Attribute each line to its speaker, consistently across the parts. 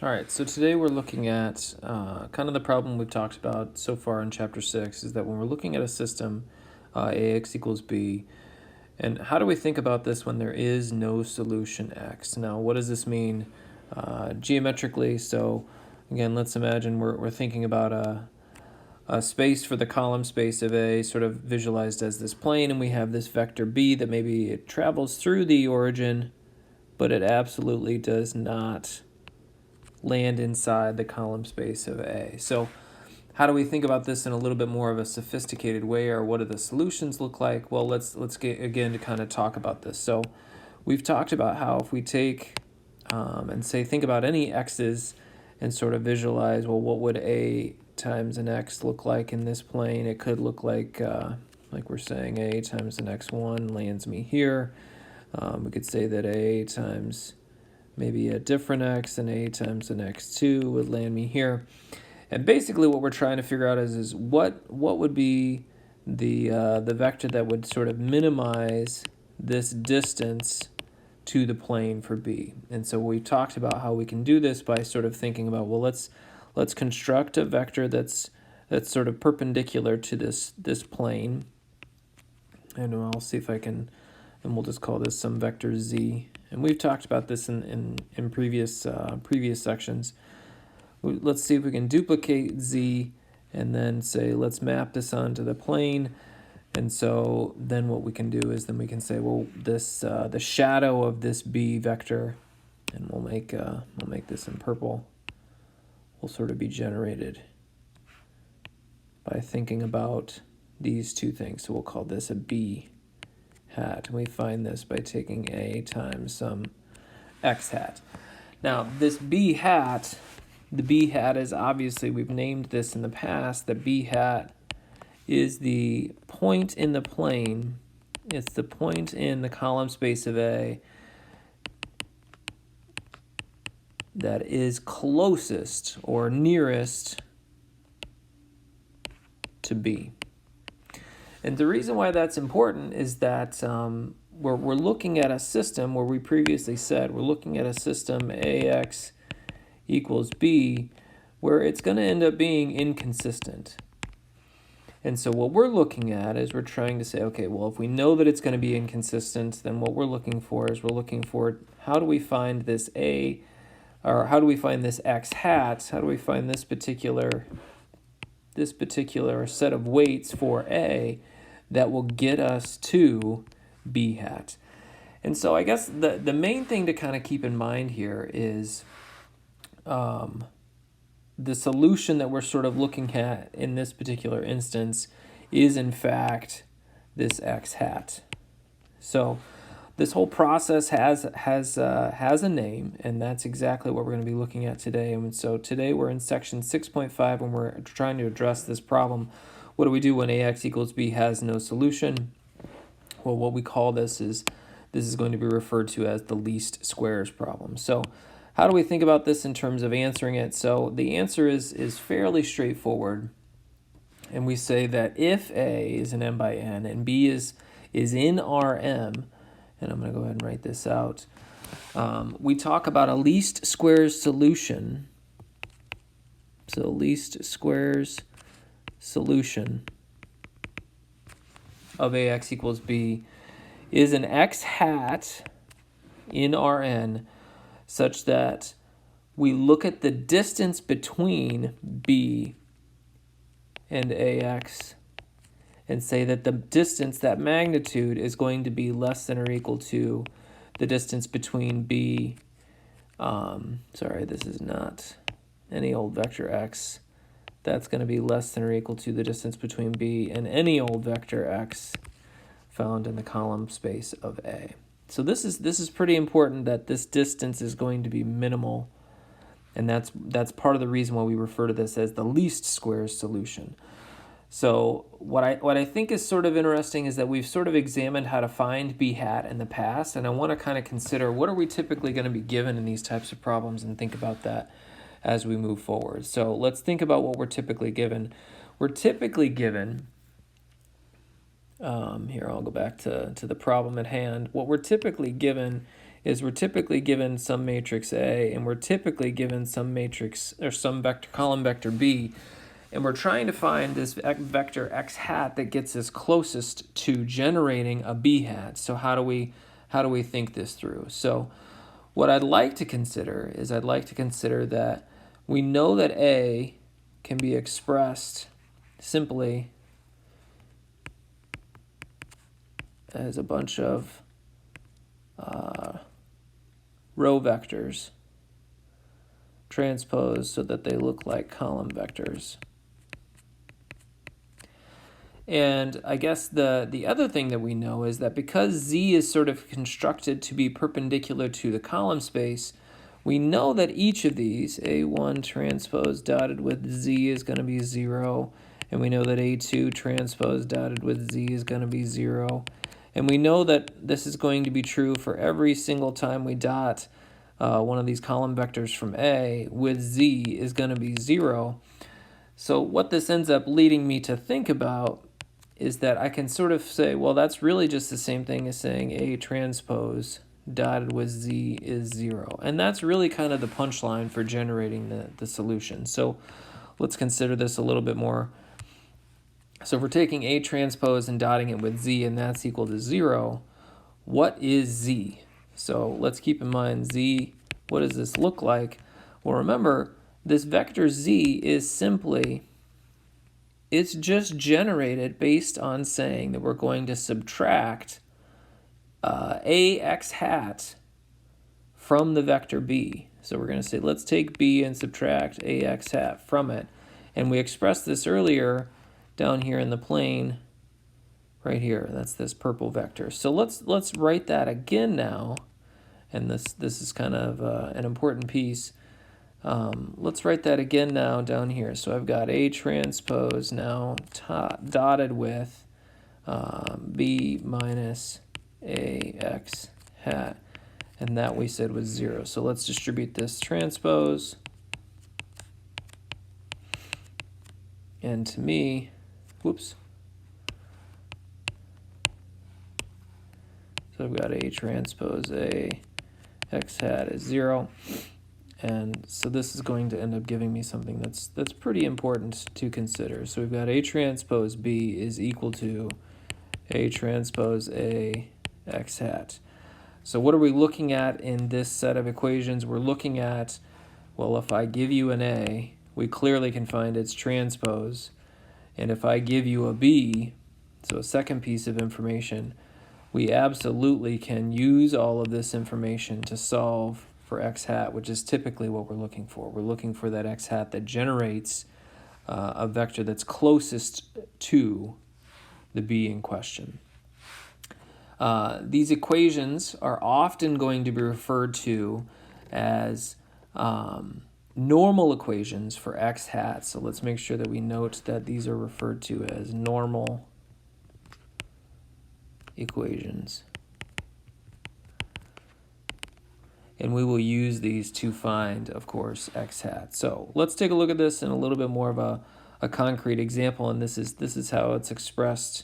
Speaker 1: All right, so today we're looking at kind of the problem we've talked about so far in Chapter 6 is that when we're looking at a system, AX equals B, and how do we think about this when there is no solution X? Now, what does this mean geometrically? So, again, let's imagine we're thinking about a space for the column space of A, sort of visualized as this plane, and we have this vector B that maybe it travels through the origin, but it absolutely does not land inside the column space of A. So how do we think about this in a little bit more of a sophisticated way, or what do the solutions look like? Well, let's get again to kind of talk about this. So we've talked about how if we take and say think about any x's and sort of visualize, well, what would A times an x look like in this plane? It could look like we're saying A times an x1 lands me here. We could say that A times maybe a different x and A times an x2 would land me here. And basically what we're trying to figure out is what would be the vector that would sort of minimize this distance to the plane for B. And so we've talked about how we can do this by sort of thinking about, well, let's construct a vector that's sort of perpendicular to this plane. And I'll see if I can, and we'll just call this some vector z. And we've talked about this in previous sections. Let's see if we can duplicate z and then say, let's map this onto the plane. And so then what we can do is then we can say, well, this the shadow of this b vector, and we'll make this in purple, will sort of be generated by thinking about these two things. So we'll call this a b hat. And we find this by taking A times some x hat. Now, this b hat, the b hat is obviously, we've named this in the past, the b hat is the point in the plane. It's the point in the column space of A that is closest or nearest to B. And the reason why that's important is that we're looking at a system where we previously said we're looking at a system AX equals B where it's going to end up being inconsistent. And so what we're looking at is we're trying to say, okay, well, if we know that it's going to be inconsistent, then what we're looking for is we're looking for how do we find this A, or how do we find this X hat, how do we find this particular set of weights for A that will get us to B hat. And so I guess the main thing to kind of keep in mind here is the solution that we're sort of looking at in this particular instance is in fact this X hat. So this whole process has a name, and that's exactly what we're going to be looking at today. And so today we're in section 6.5 and we're trying to address this problem. What do we do when AX equals B has no solution? Well, what we call this is going to be referred to as the least squares problem. So how do we think about this in terms of answering it? So the answer is fairly straightforward. And we say that if A is an m by n and B is in Rm, and I'm going to go ahead and write this out, we talk about a least squares solution. So least squares solution of AX equals B is an X hat in Rn such that we look at the distance between B and AX and say that the distance, that magnitude, is going to be less than or equal to the distance between B, this is not any old vector x, that's going to be less than or equal to the distance between B and any old vector x found in the column space of A. So this is pretty important, that this distance is going to be minimal, and that's part of the reason why we refer to this as the least squares solution. So what I think is sort of interesting is that we've sort of examined how to find B hat in the past, and I want to kind of consider what are we typically going to be given in these types of problems and think about that as we move forward. So let's think about what we're typically given. We're typically given, here I'll go back to the problem at hand. What we're typically given is we're typically given some matrix A, and we're typically given some matrix or some vector column vector B, and we're trying to find this vector x hat that gets us closest to generating a b hat. So how do we think this through? So what I'd like to consider is that we know that A can be expressed simply as a bunch of row vectors transposed so that they look like column vectors. And I guess the other thing that we know is that because Z is sort of constructed to be perpendicular to the column space, we know that each of these, A1 transpose dotted with Z is going to be 0, and we know that A2 transpose dotted with Z is going to be 0. And we know that this is going to be true for every single time we dot one of these column vectors from A with Z is going to be 0. So what this ends up leading me to think about is that I can sort of say, well, that's really just the same thing as saying A transpose dotted with Z is 0. And that's really kind of the punchline for generating the solution. So let's consider this a little bit more. So if we're taking A transpose and dotting it with Z, and that's equal to 0, what is Z? So let's keep in mind Z, what does this look like? Well, remember, this vector Z is simply, it's just generated based on saying that we're going to subtract AX hat from the vector B. So we're going to say, let's take B and subtract AX hat from it. And we expressed this earlier down here in the plane right here. That's this purple vector. So let's write that again now. And this is kind of an important piece. Let's write that again now down here. So I've got A transpose now dotted with B minus AX hat. And that we said was 0. So let's distribute this transpose. And to me, whoops. So I've got A transpose A X hat is 0. And so this is going to end up giving me something that's pretty important to consider. So we've got A transpose B is equal to A transpose A X hat. So what are we looking at in this set of equations? We're looking at, well, if I give you an A, we clearly can find its transpose. And if I give you a B, so a second piece of information, we absolutely can use all of this information to solve for X hat, which is typically what we're looking for. We're looking for that X hat that generates a vector that's closest to the B in question. These equations are often going to be referred to as normal equations for X hat. So let's make sure that we note that these are referred to as normal equations. And we will use these to find, of course, X hat. So let's take a look at this in a little bit more of a concrete example, and this is how it's expressed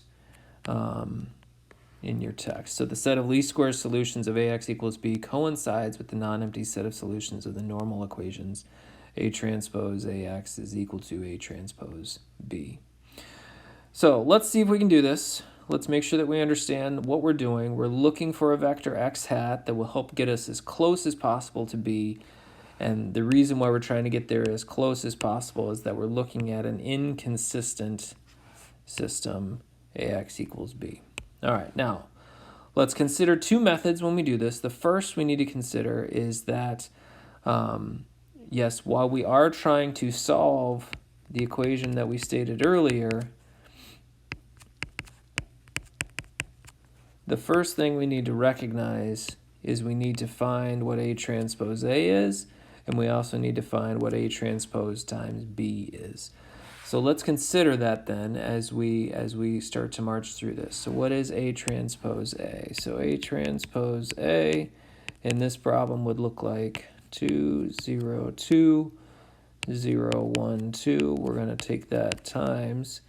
Speaker 1: in your text. So the set of least square solutions of AX equals B coincides with the non-empty set of solutions of the normal equations A transpose AX is equal to A transpose B. So let's see if we can do this. Let's make sure that we understand what we're doing. We're looking for a vector X hat that will help get us as close as possible to B. And the reason why we're trying to get there as close as possible is that we're looking at an inconsistent system, AX equals B. All right, now let's consider two methods when we do this. The first we need to consider is that, yes, while we are trying to solve the equation that we stated earlier, the first thing we need to recognize is we need to find what A transpose A is, and we also need to find what A transpose times B is. So let's consider that then as we start to march through this. So what is A transpose A? So A transpose A in this problem would look like 2, 0, 2, 0, 1, 2. We're going to take that times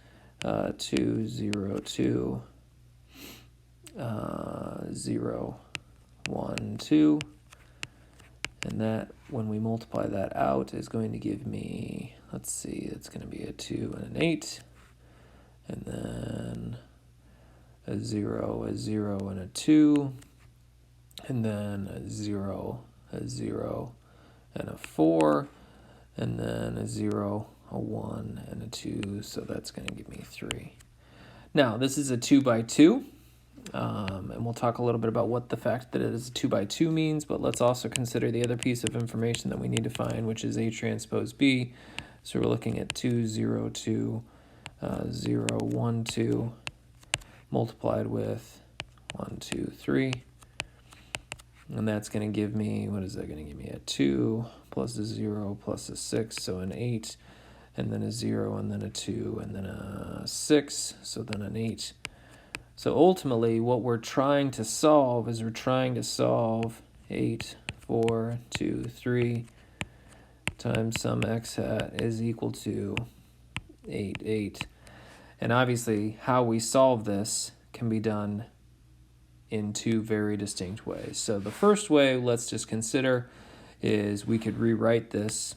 Speaker 1: 2, 0, 2, 0, 1, 2. And that, when we multiply that out, is going to give me, let's see, it's going to be a 2 and an 8. And then a 0, a 0, and a 2. And then a 0, and a 4. And then a 0, a 1, and a 2. So that's going to give me 3. Now, this is a 2 by 2. And we'll talk a little bit about what the fact that it is a 2 by 2 means, but let's also consider the other piece of information that we need to find, which is A transpose B. So we're looking at 2, 0, 2, 0, 1, 2, multiplied with 1, 2, 3. And that's going to give me, what is that going to give me? A 2 plus a 0 plus a 6, so an 8, and then a 0, and then a 2, and then a 6, so then an 8. So ultimately, what we're trying to solve is we're trying to solve 8, 4, 2, 3 times some x hat is equal to 8, 8. And obviously, how we solve this can be done in two very distinct ways. So the first way, let's just consider, is we could rewrite this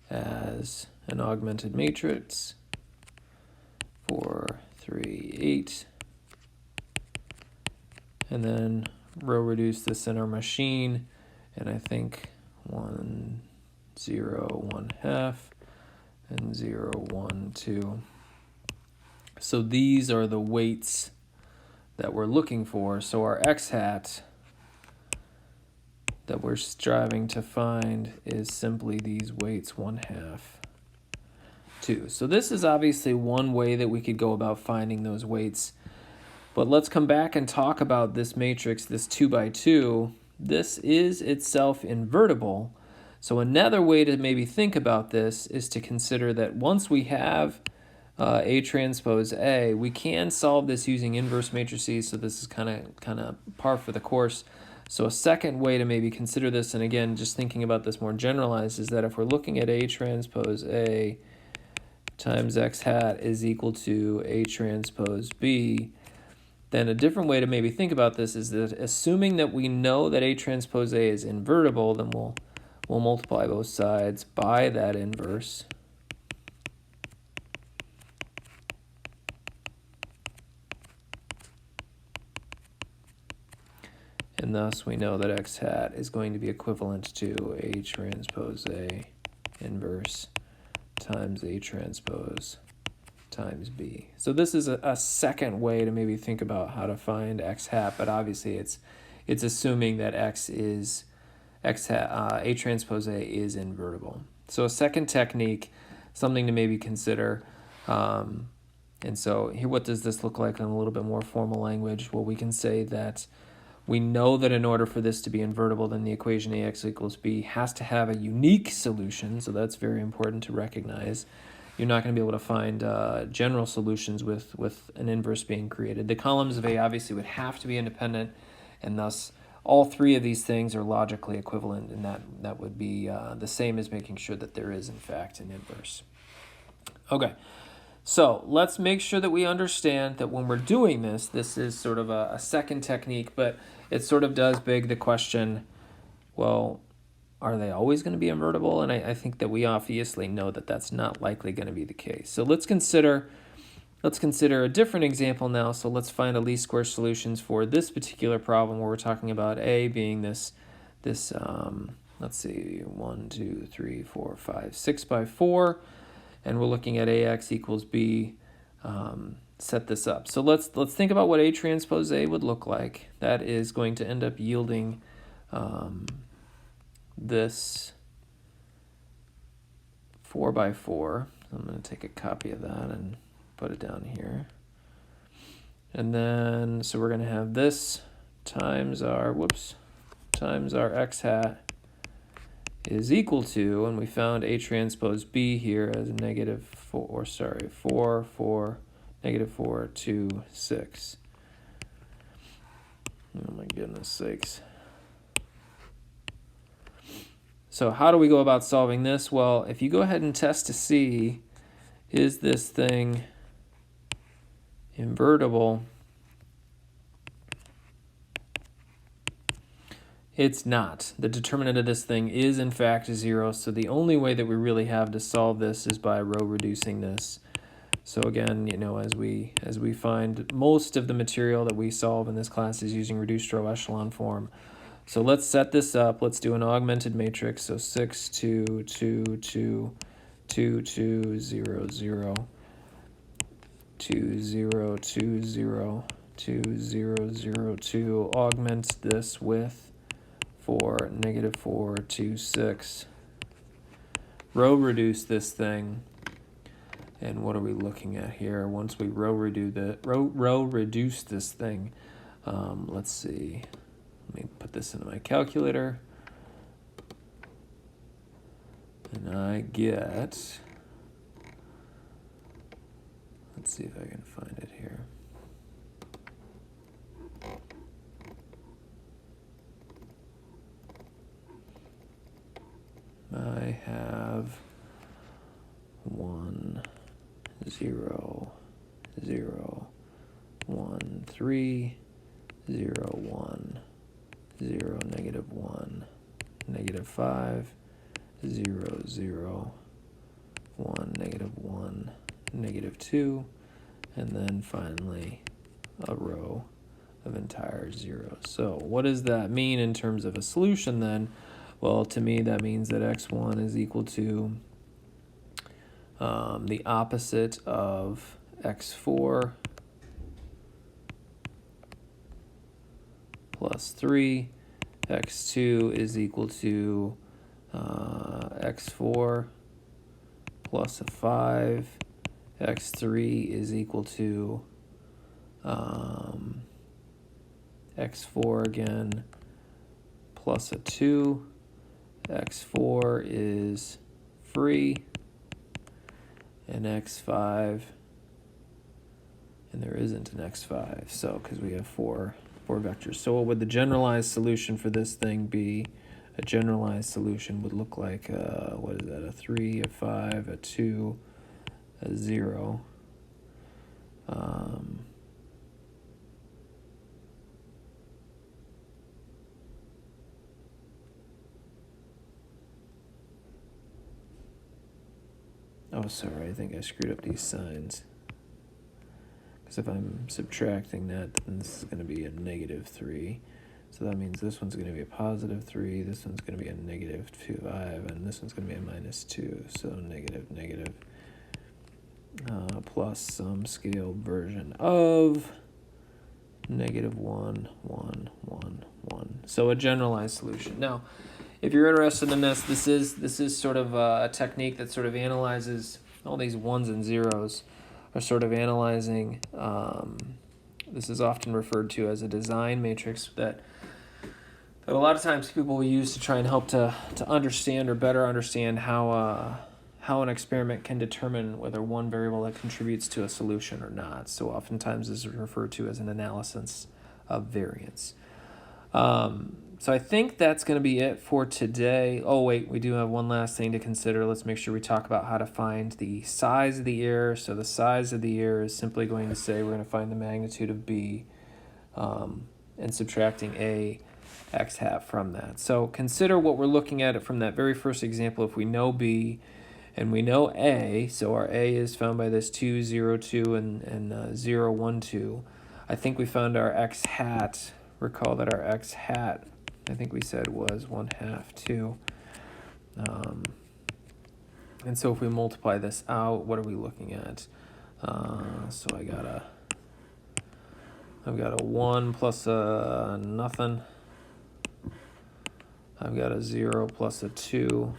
Speaker 1: as an augmented matrix. 4, 3, 8. And then row reduce this in our machine. And I think 1, 0, 1 half, and 0, 1, 2. So these are the weights that we're looking for. So our x hat that we're striving to find is simply these weights 1 half, 2. So this is obviously one way that we could go about finding those weights. But let's come back and talk about this matrix, this 2 by 2. This is itself invertible. So another way to maybe think about this is to consider that once we have A transpose A, we can solve this using inverse matrices. So this is kind of par for the course. So a second way to maybe consider this, and again, just thinking about this more generalized, is that if we're looking at A transpose A times x hat is equal to A transpose B, then a different way to maybe think about this is that assuming that we know that A transpose A is invertible, then we'll multiply both sides by that inverse. And thus we know that x hat is going to be equivalent to A transpose A inverse times A transpose times B. So this is a second way to maybe think about how to find x hat, but obviously it's assuming that A transpose A is invertible. So a second technique, something to maybe consider. And so here, what does this look like in a little bit more formal language? Well, we can say that we know that in order for this to be invertible, then the equation AX equals B has to have a unique solution. So that's very important to recognize. You're not going to be able to find general solutions with an inverse being created. The columns of A obviously would have to be independent, and thus all three of these things are logically equivalent, and that would be the same as making sure that there is, in fact, an inverse. Okay. So let's make sure that we understand that when we're doing this, this is sort of a second technique, but it sort of does beg the question, well, are they always going to be invertible? And I think that we obviously know that that's not likely going to be the case. So let's consider a different example now. So let's find a least square solutions for this particular problem where we're talking about A being this let's see, 1, 2, 3, 4, 5, 6 by 4. And we're looking at AX equals B, set this up. So let's think about what A transpose A would look like. That is going to end up yielding this 4 by 4. I'm going to take a copy of that and put it down here. And then, so we're going to have this times our x hat is equal to, and we found A transpose B here as a -4, 4, negative 4, 2, 6. Oh my goodness sakes. So how do we go about solving this? Well, if you go ahead and test to see, is this thing invertible? It's not. The determinant of this thing is in fact 0, so the only way that we really have to solve this is by row reducing this. So again, as we find, most of the material that we solve in this class is using reduced row echelon form. So let's set this up. Let's do an augmented matrix. So 6, 2, 2, 2, 2, 2, 0, 0, 2, 0, 2, 0, 2, 0, 0, 2. Augment this with 4, negative 4, 2, 6. Row reduce this thing. And what are we looking at here? Once we row reduce this thing, let's see. Let me put this into my calculator. And I get, let's see if I can find it here. I have 1, 0, 0, 1, 3, 0, 1, 0, negative 1, negative 5, 0, 0, 1, negative 1, negative 2, and then finally a row of entire zeros. So what does that mean in terms of a solution then? Well, to me that means that x1 is equal to the opposite of x4 plus 3. x2 is equal to x4 plus a 5. x3 is equal to x4 again plus a 2. x4 is free, and x5, and there isn't an x5, so because we have four vectors. So what would the generalized solution for this thing be? A generalized solution would look like, what is that, a 3, a 5, a 2, a 0. Oh, sorry, I think I screwed up these signs. Because if I'm subtracting that, then this is going to be a negative 3. So that means this one's going to be a positive 3, this one's going to be a negative 5, and this one's going to be a minus 2. So negative, negative, plus some scaled version of negative 1, 1, 1, 1. So a generalized solution. Now, if you're interested in this is sort of a technique that sort of analyzes all these ones and zeros, are sort of analyzing. This is often referred to as a design matrix that a lot of times people will use to try and help to understand or better understand how an experiment can determine whether one variable that contributes to a solution or not. So oftentimes this is referred to as an analysis of variance. So I think that's going to be it for today. Oh, wait, we do have one last thing to consider. Let's make sure we talk about how to find the size of the error. So the size of the error is simply going to say we're going to find the magnitude of b and subtracting a x hat from that. So consider what we're looking at from that very first example. If we know b and we know a, so our a is found by this 2, 0, 2, and 0, 1, 2. I think we found our x hat. Recall that our x hat, I think we said, was 1/2, 2. And so if we multiply this out, what are we looking at? So I've got a 1 plus a nothing. I've got a 0 plus a 2.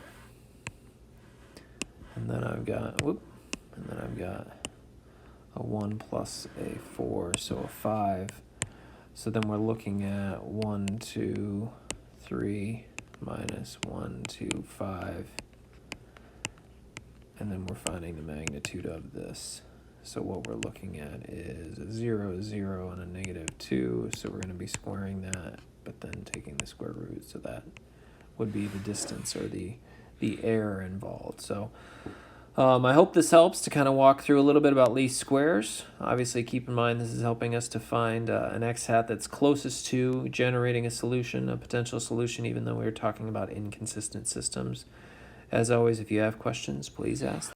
Speaker 1: And then I've got a 1 plus a 4, so a 5. So then we're looking at 1, 2, 3, minus 1, 2, 5. And then we're finding the magnitude of this. So what we're looking at is a 0, 0, and a negative 2. So we're going to be squaring that, but then taking the square root. So that would be the distance or the error involved. So I hope this helps to kind of walk through a little bit about least squares. Obviously, keep in mind this is helping us to find an x-hat that's closest to generating a solution, a potential solution, even though we were talking about inconsistent systems. As always, if you have questions, please ask.